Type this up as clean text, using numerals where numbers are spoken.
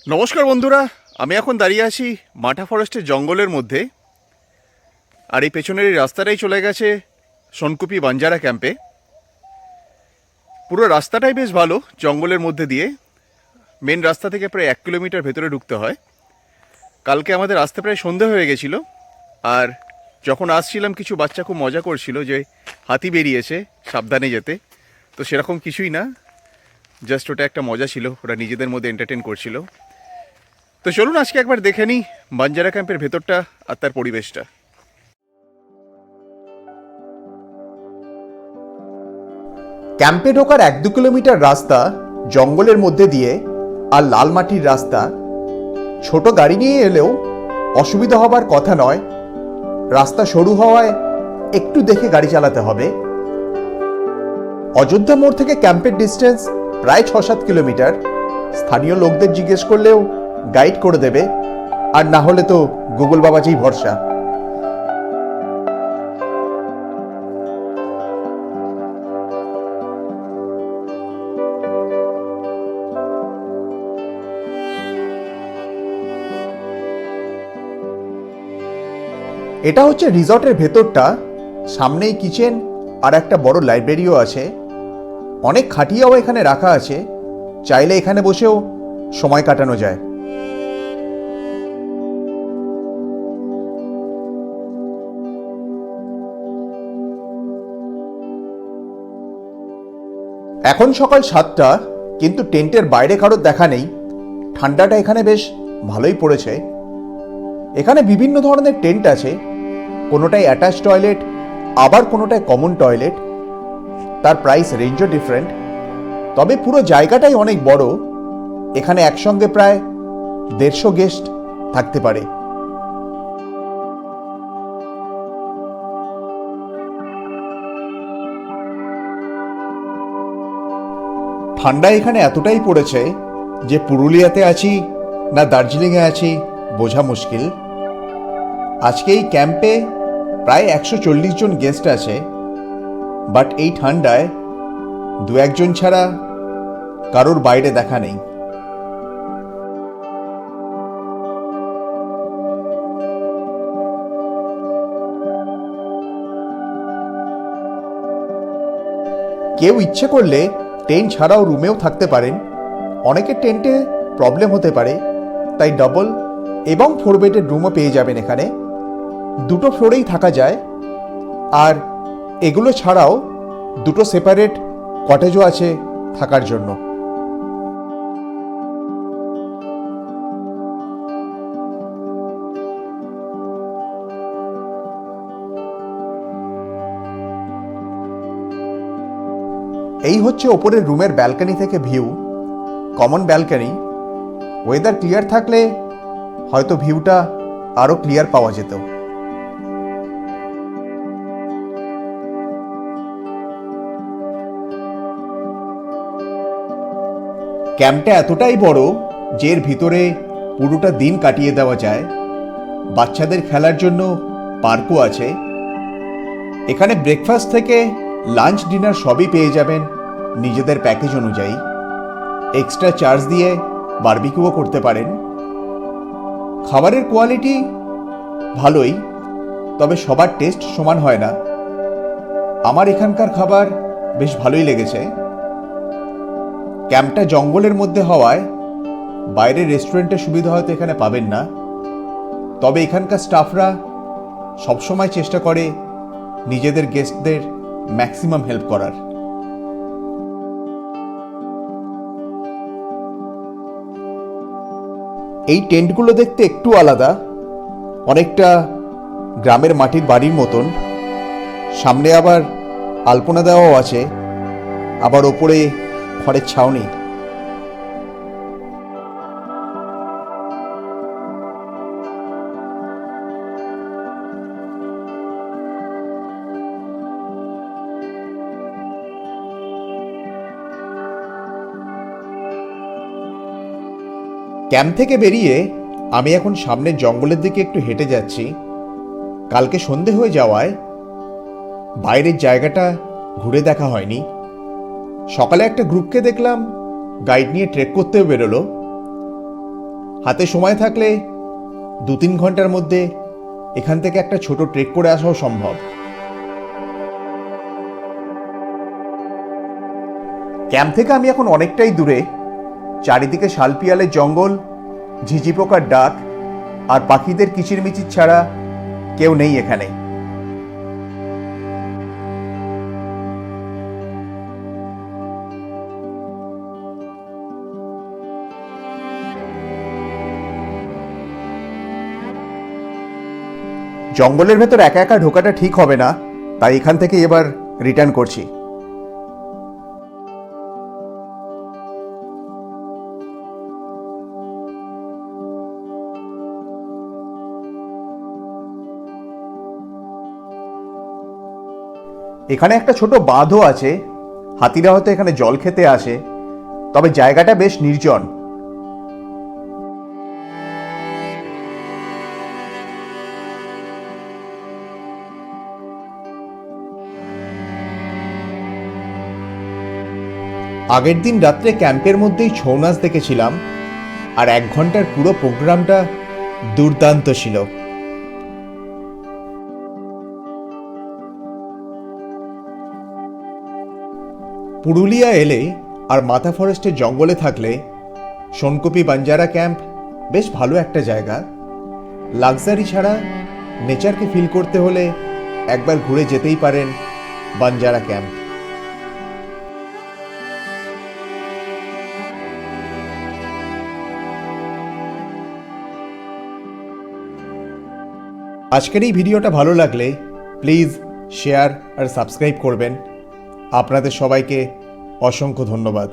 নমস্কার বন্ধুরা, আমি এখন দাঁড়িয়ে আছি মাঠা ফরেস্টের জঙ্গলের মধ্যে। আর এই পেছনের এই রাস্তাটাই চলে গেছে সোনকুপি বাঞ্জারা ক্যাম্পে। পুরো রাস্তাটাই বেশ ভালো, জঙ্গলের মধ্যে দিয়ে। মেন রাস্তা থেকে প্রায় 1 কিলোমিটার ভেতরে ঢুকতে হয়। কালকে আমাদের আসতে প্রায় সন্ধে হয়ে গেছিলো। আর যখন আসছিলাম কিছু বাচ্চা খুব মজা করছিল যে হাতি বেরিয়েছে, সাবধানে যেতে। তো সেরকম কিছুই না, জাস্ট ওটা একটা মজা ছিল, ওরা নিজেদের মধ্যে এন্টারটেন করছিল। তো চলুন আজকে একবার দেখে নিই বাঞ্জারা ক্যাম্পের ভেতরটা আর তার পরিবেশটা। ক্যাম্পে ঢোকার 1-2 কিলোমিটার রাস্তা জঙ্গলের মধ্যে দিয়ে, আর লাল মাটির রাস্তা। ছোট গাড়ি নিয়ে এলেও অসুবিধা হবার কথা নয়। রাস্তা সরু হওয়ায় একটু দেখে গাড়ি চালাতে হবে। অযোধ্যা মোড় থেকে ক্যাম্পের ডিস্টেন্স প্রায় 6-7 কিলোমিটার। স্থানীয় লোকদের জিজ্ঞেস করলেও গাইড করে দেবে, আর না হলে তো গুগল বাবাজিই ভরসা। এটা হচ্ছে রিসর্টের ভেতরটা। সামনেই কিচেন আর একটা বড় লাইব্রেরিও আছে। অনেক খাটিয়াও এখানে রাখা আছে, চাইলে এখানে বসেও সময় কাটানো যায়। এখন সকাল 7টা, কিন্তু টেন্টের বাইরে কারোর দেখা নেই। ঠান্ডাটা এখানে বেশ ভালোই পড়েছে। এখানে বিভিন্ন ধরনের টেন্ট আছে, কোনোটায় অ্যাটাচ টয়লেট, আবার কোনোটায় কমন টয়লেট। তার প্রাইস রেঞ্জও ডিফারেন্ট। তবে পুরো জায়গাটাই অনেক বড়। এখানে একসঙ্গে প্রায় 150 গেস্ট থাকতে পারে। ঠান্ডা এখানে এতটাই পড়েছে যে পুরুলিয়াতে আছি না দার্জিলিংয়ে আছি বোঝা মুশকিল। আজকে এই ক্যাম্পে প্রায় 140 জন গেস্ট আছে, বাট এই ঠান্ডায় 2-1 জন ছাড়া কারোর বাইরে দেখা নেই। কেউ ইচ্ছে করলে টেন্ট ছাড়াও রুমেও থাকতে পারেন। অনেকের টেন্টে প্রবলেম হতে পারে, তাই ডাবল এবং 4 বেডের রুমও পেয়ে যাবেন এখানে। 2টো ফ্লোরেই থাকা যায়। আর এগুলো ছাড়াও 2টো সেপারেট কটেজও আছে থাকার জন্য। এই হচ্ছে ওপরের রুমের ব্যালকনি থেকে view. Common balcony. Weather clear থাকলে হয়তো ভিউটা আরো ক্লিয়ার পাওয়া যেত। ক্যাম্পটা এতটাই বড় যে এর ভিতরে পুরোটা দিন কাটিয়ে দেওয়া যায়। বাচ্চাদের খেলার জন্য পার্কও আছে। এখানে ব্রেকফাস্ট থেকে লাঞ্চ ডিনার সবই পেয়ে যাবেন নিজেদের প্যাকেজ অনুযায়ী। এক্সট্রা চার্জ দিয়ে বারবিকিউও করতে পারেন। খাবারের কোয়ালিটি ভালোই, তবে সবার টেস্ট সমান হয় না। আমার এখানকার খাবার বেশ ভালোই লেগেছে। ক্যাম্পটা জঙ্গলের মধ্যে হওয়ায় বাইরের রেস্টুরেন্টের সুবিধা হয়তো এখানে পাবেন না। তবে এখানকার স্টাফরা সবসময় চেষ্টা করে নিজেদের গেস্টদের ম্যাক্সিমাম হেল্প করার। এই টেন্টগুলো দেখতে একটু আলাদা, অনেকটা গ্রামের মাটির বাড়ির মতন। সামনে আবার আলপনা দেওয়াও আছে, আবার ওপরে খড়ের ছাউনি। ক্যাম্প থেকে বেরিয়ে আমি এখন সামনের জঙ্গলের দিকে একটু হেঁটে যাচ্ছি। কালকে সন্ধে হয়ে যাওয়ায় বাইরের জায়গাটা ঘুরে দেখা হয়নি। সকালে একটা গ্রুপকে দেখলাম গাইড নিয়ে ট্রেক করতেও বেরোলো। হাতে সময় থাকলে 2-3 ঘন্টার মধ্যে এখান থেকে একটা ছোট ট্রেক করে আসাও সম্ভব। ক্যাম্প থেকে আমি এখন অনেকটাই দূরে। চারিদিকে শালপিয়ালের জঙ্গল, ঝিঝি পোকার ডাক আর পাখিদের কিচিরমিচির ছাড়া কেউ নেই এখানে। জঙ্গলের ভেতর একা একা ঢোকাটা ঠিক হবে না, তাই এখান থেকে এবার রিটার্ন করছি। এখানে একটা ছোট বাঁধও আছে, হাতিরা হয়তো এখানে জল খেতে আসে, তবে জায়গাটা বেশ নির্জন। আগের দিন রাত্রে ক্যাম্পের মধ্যেই ছৌ নাচ দেখেছিলাম, আর 1 ঘন্টার পুরো প্রোগ্রামটা দুর্দান্ত ছিল। পুরুলিয়া এলে আর মাথা ফরেস্টের জঙ্গলে থাকলে সোনকপি বাঞ্জারা ক্যাম্প বেশ ভালো একটা জায়গা। লাক্সারি ছাড়া নেচারকে ফিল করতে হলে একবার ঘুরে যেতেই পারেন বাঞ্জারা ক্যাম্প। আজকের এই ভিডিওটা ভালো লাগলে প্লিজ শেয়ার আর সাবস্ক্রাইব করবেন। আপনাদের সবাইকে অসংখ্য ধন্যবাদ।